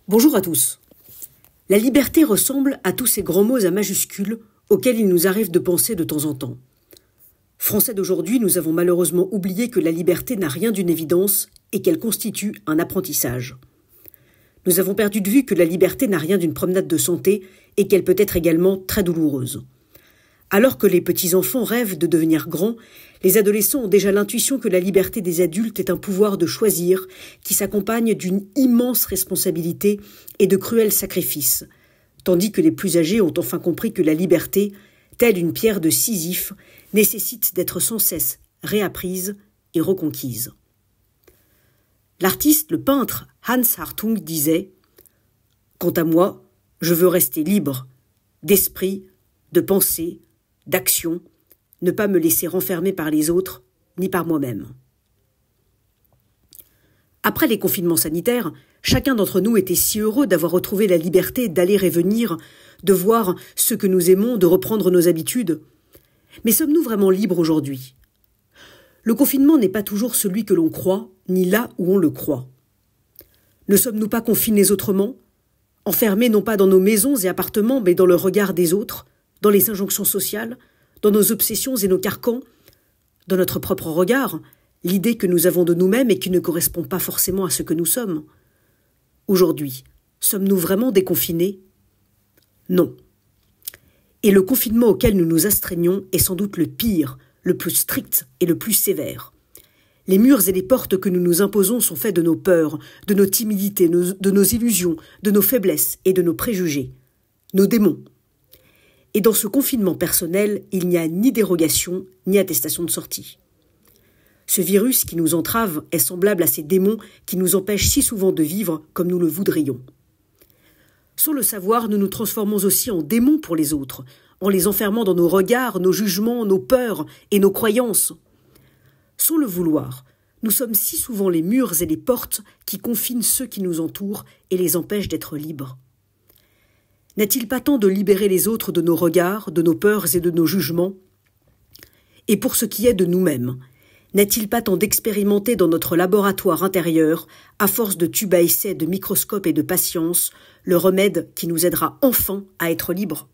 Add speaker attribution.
Speaker 1: Bonjour à tous. La liberté ressemble à tous ces grands mots à majuscules auxquels il nous arrive de penser de temps en temps. Français d'aujourd'hui, nous avons malheureusement oublié que la liberté n'a rien d'une évidence et qu'elle constitue un apprentissage. Nous avons perdu de vue que la liberté n'a rien d'une promenade de santé et qu'elle peut être également très douloureuse. Alors que les petits-enfants rêvent de devenir grands, les adolescents ont déjà l'intuition que la liberté des adultes est un pouvoir de choisir qui s'accompagne d'une immense responsabilité et de cruels sacrifices, tandis que les plus âgés ont enfin compris que la liberté, telle une pierre de Sisyphe, nécessite d'être sans cesse réapprise et reconquise. L'artiste, le peintre Hans Hartung disait « Quant à moi, je veux rester libre, d'esprit, de pensée, d'action, ne pas me laisser renfermer par les autres, ni par moi-même. » Après les confinements sanitaires, chacun d'entre nous était si heureux d'avoir retrouvé la liberté d'aller et venir, de voir ce que nous aimons, de reprendre nos habitudes. Mais sommes-nous vraiment libres aujourd'hui ? Le confinement n'est pas toujours celui que l'on croit, ni là où on le croit. Ne sommes-nous pas confinés autrement ? Enfermés non pas dans nos maisons et appartements, mais dans le regard des autres, dans les injonctions sociales, dans nos obsessions et nos carcans, dans notre propre regard, l'idée que nous avons de nous-mêmes et qui ne correspond pas forcément à ce que nous sommes. Aujourd'hui, sommes-nous vraiment déconfinés ? Non. Et le confinement auquel nous nous astreignons est sans doute le pire, le plus strict et le plus sévère. Les murs et les portes que nous nous imposons sont faits de nos peurs, de nos timidités, de nos illusions, de nos faiblesses et de nos préjugés, nos démons. Et dans ce confinement personnel, il n'y a ni dérogation, ni attestation de sortie. Ce virus qui nous entrave est semblable à ces démons qui nous empêchent si souvent de vivre comme nous le voudrions. Sans le savoir, nous nous transformons aussi en démons pour les autres, en les enfermant dans nos regards, nos jugements, nos peurs et nos croyances. Sans le vouloir, nous sommes si souvent les murs et les portes qui confinent ceux qui nous entourent et les empêchent d'être libres. N'est-il pas temps de libérer les autres de nos regards, de nos peurs et de nos jugements ? Et pour ce qui est de nous-mêmes, n'est-il pas temps d'expérimenter dans notre laboratoire intérieur, à force de tubes à essai, de microscopes et de patience, le remède qui nous aidera enfin à être libres ?